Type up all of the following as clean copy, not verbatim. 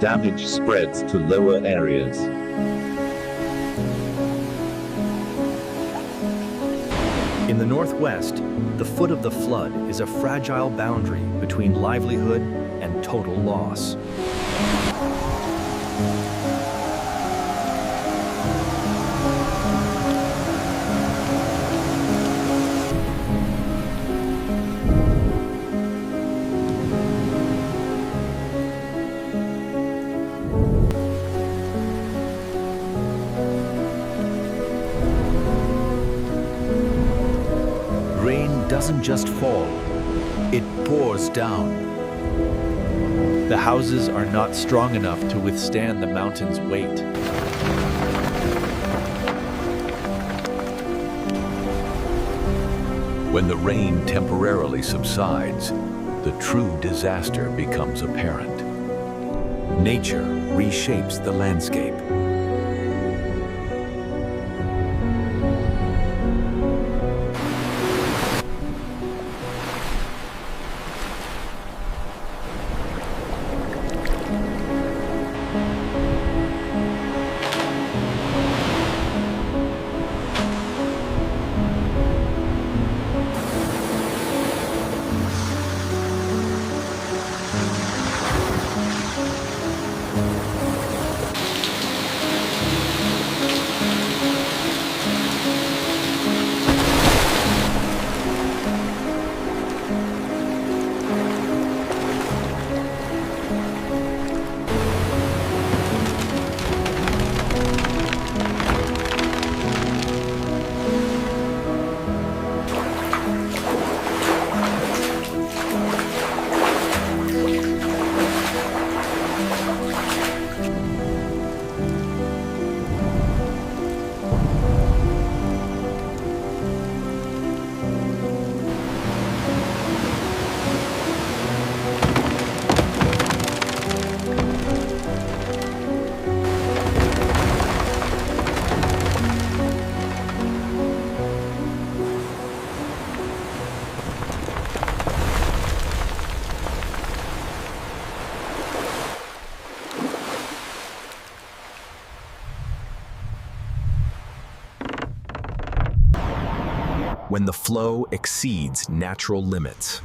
damage spreads to lower areas. In the Northwest, the foot of the flood is a fragile boundary between livelihood and total loss. Rain doesn't just fall, it pours down. The houses are not strong enough to withstand the mountain's weight. When the rain temporarily subsides, the true disaster becomes apparent. Nature reshapes the landscape. When the flow exceeds natural limits.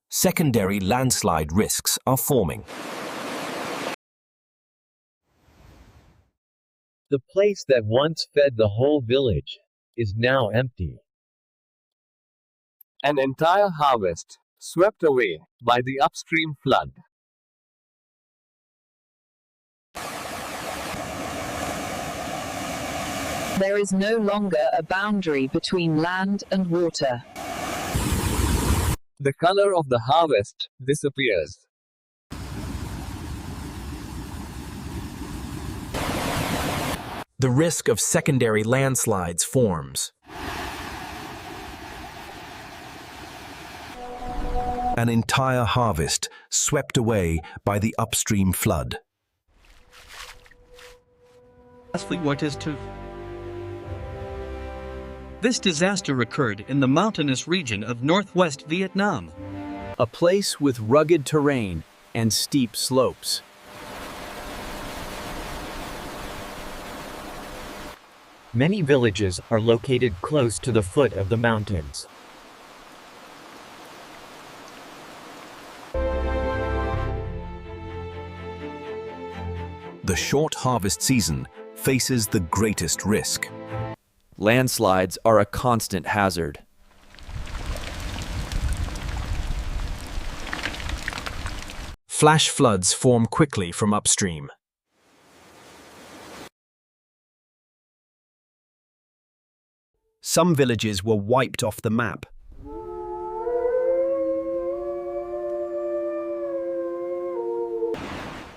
Secondary landslide risks are forming. The place that once fed the whole village is now empty. An entire harvest swept away by the upstream flood. There is no longer a boundary between land and water. The color of the harvest disappears. The risk of secondary landslides forms. An entire harvest swept away by the upstream flood. This disaster occurred in the mountainous region of northwest Vietnam. A place with rugged terrain and steep slopes. Many villages are located close to the foot of the mountains. The short harvest season faces the greatest risk. Landslides are a constant hazard. Flash floods form quickly from upstream. Some villages were wiped off the map.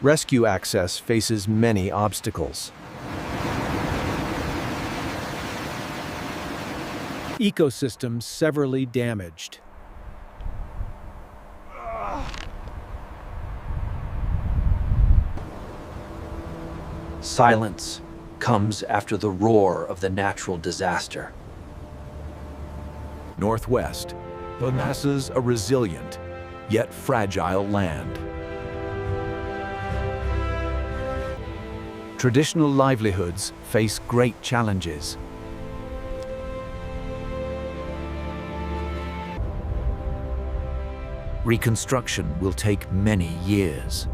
Rescue access faces many obstacles. Ecosystems severely damaged. Silence comes after the roar of the natural disaster. Northwest, the masses a resilient, yet fragile land. Traditional livelihoods face great challenges. Reconstruction will take many years.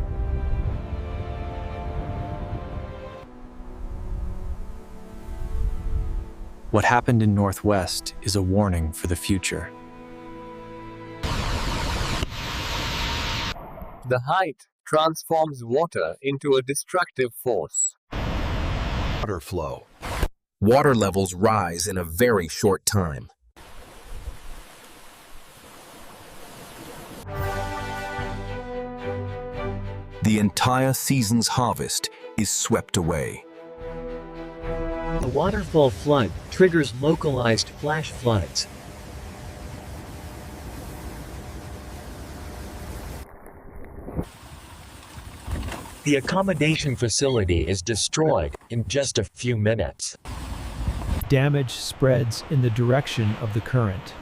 What happened in Northwest is a warning for the future. The height transforms water into a destructive force. Water flow. Water levels rise in a very short time. The entire season's harvest is swept away. A waterfall flood triggers localized flash floods. The accommodation facility is destroyed in just a few minutes. Damage spreads in the direction of the current.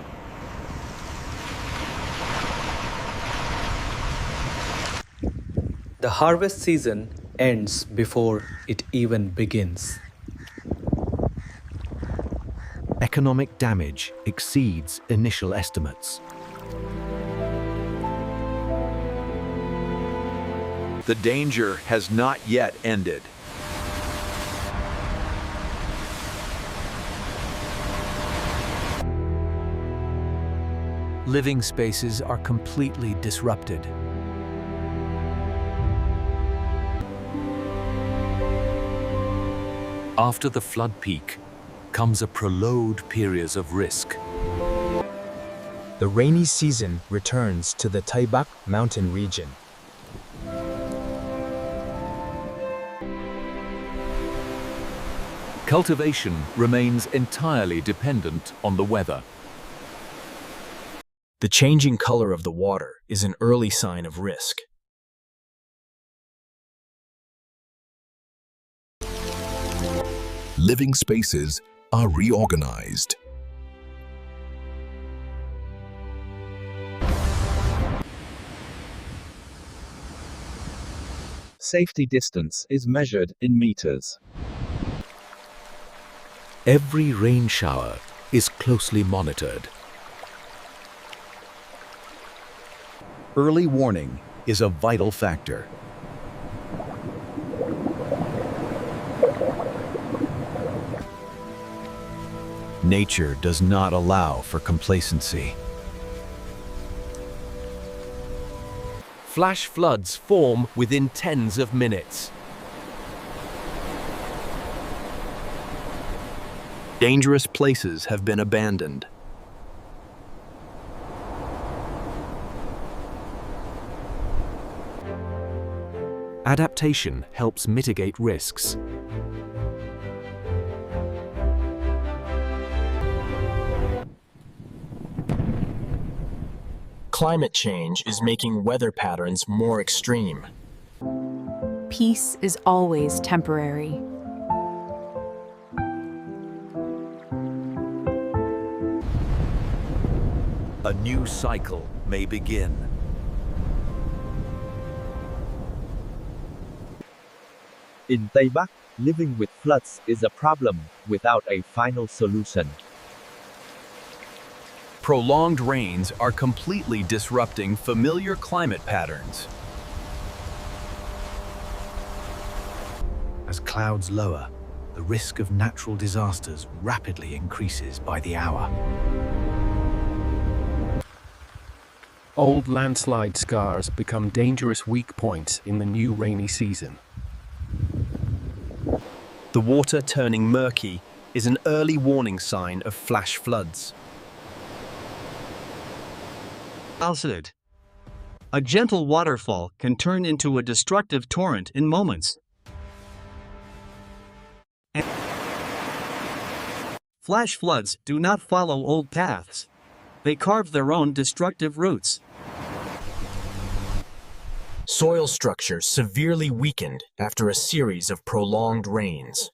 The harvest season ends before it even begins. Economic damage exceeds initial estimates. The danger has not yet ended. Living spaces are completely disrupted. After the flood peak comes a prolonged period of risk. The rainy season returns to the Taibak mountain region. Cultivation remains entirely dependent on the weather. The changing color of the water is an early sign of risk. Living spaces are reorganized. Safety distance is measured in meters. Every rain shower is closely monitored. Early warning is a vital factor. Nature does not allow for complacency. Flash floods form within tens of minutes. Dangerous places have been abandoned. Adaptation helps mitigate risks. Climate change is making weather patterns more extreme. Peace is always temporary. A new cycle may begin. In Taibak, living with floods is a problem without a final solution. Prolonged rains are completely disrupting familiar climate patterns. As clouds lower, the risk of natural disasters rapidly increases by the hour. Old landslide scars become dangerous weak points in the new rainy season. The water turning murky is an early warning sign of flash floods. Opposite. A gentle waterfall can turn into a destructive torrent in moments. Flash floods do not follow old paths. They carve their own destructive routes. Soil structure severely weakened after a series of prolonged rains.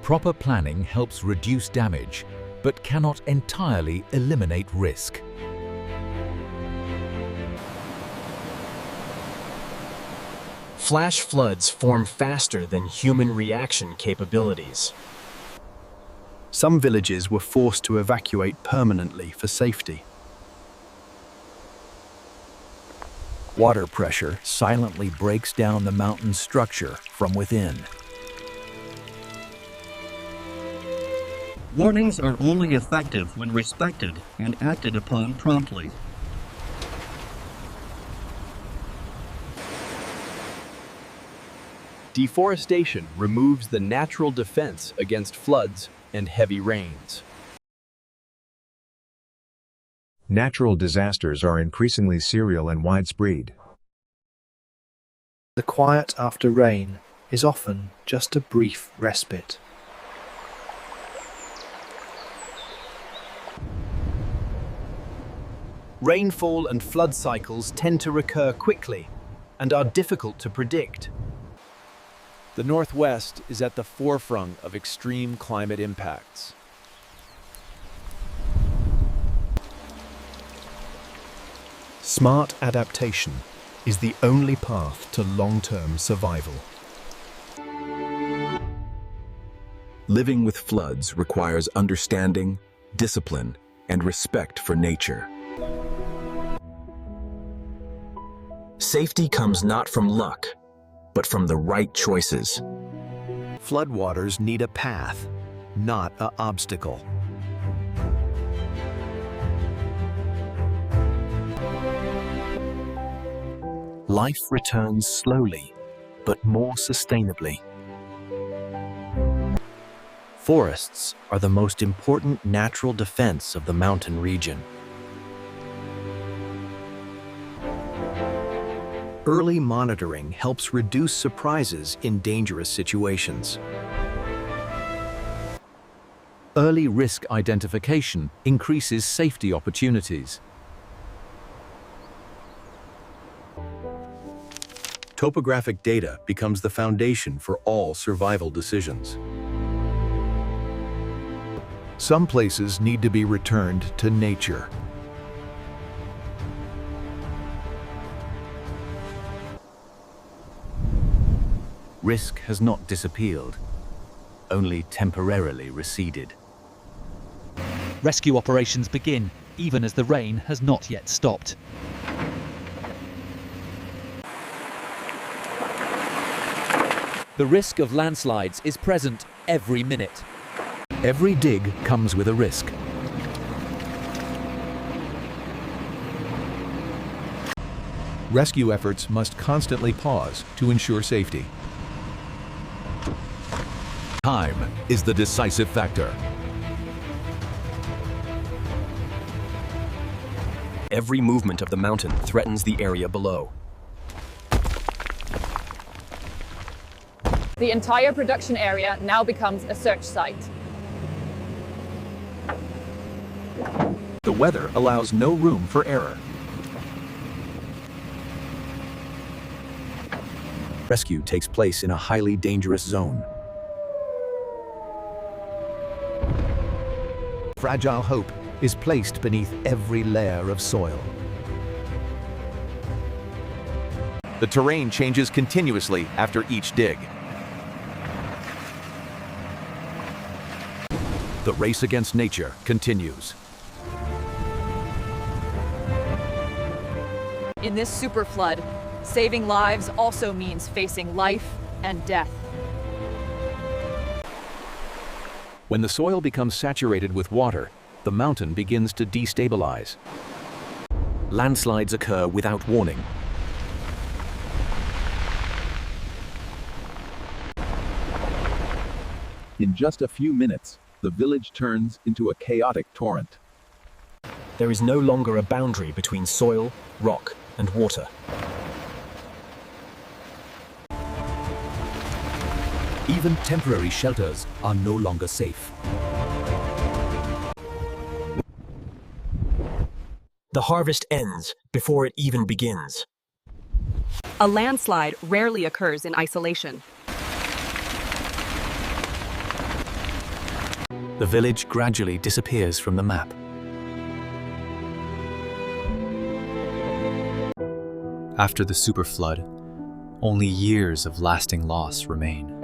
Proper planning helps reduce damage, but cannot entirely eliminate risk. Flash floods form faster than human reaction capabilities. Some villages were forced to evacuate permanently for safety. Water pressure silently breaks down the mountain's structure from within. Warnings are only effective when respected and acted upon promptly. Deforestation removes the natural defense against floods and heavy rains. Natural disasters are increasingly serial and widespread. The quiet after rain is often just a brief respite. Rainfall and flood cycles tend to recur quickly and are difficult to predict. The Northwest is at the forefront of extreme climate impacts. Smart adaptation is the only path to long-term survival. Living with floods requires understanding, discipline, and respect for nature. Safety comes not from luck, but from the right choices. Floodwaters need a path, not an obstacle. Life returns slowly, but more sustainably. Forests are the most important natural defense of the mountain region. Early monitoring helps reduce surprises in dangerous situations. Early risk identification increases safety opportunities. Topographic data becomes the foundation for all survival decisions. Some places need to be returned to nature. Risk has not disappeared, only temporarily receded. Rescue operations begin, even as the rain has not yet stopped. The risk of landslides is present every minute. Every dig comes with a risk. Rescue efforts must constantly pause to ensure safety. Time is the decisive factor. Every movement of the mountain threatens the area below. The entire production area now becomes a search site. The weather allows no room for error. Rescue takes place in a highly dangerous zone. Fragile hope is placed beneath every layer of soil. The terrain changes continuously after each dig. The race against nature continues. In this super flood, saving lives also means facing life and death. When the soil becomes saturated with water, the mountain begins to destabilize. Landslides occur without warning. In just a few minutes, the village turns into a chaotic torrent. There is no longer a boundary between soil, rock, and water. Even temporary shelters are no longer safe. The harvest ends before it even begins. A landslide rarely occurs in isolation. The village gradually disappears from the map. After the superflood, only years of lasting loss remain.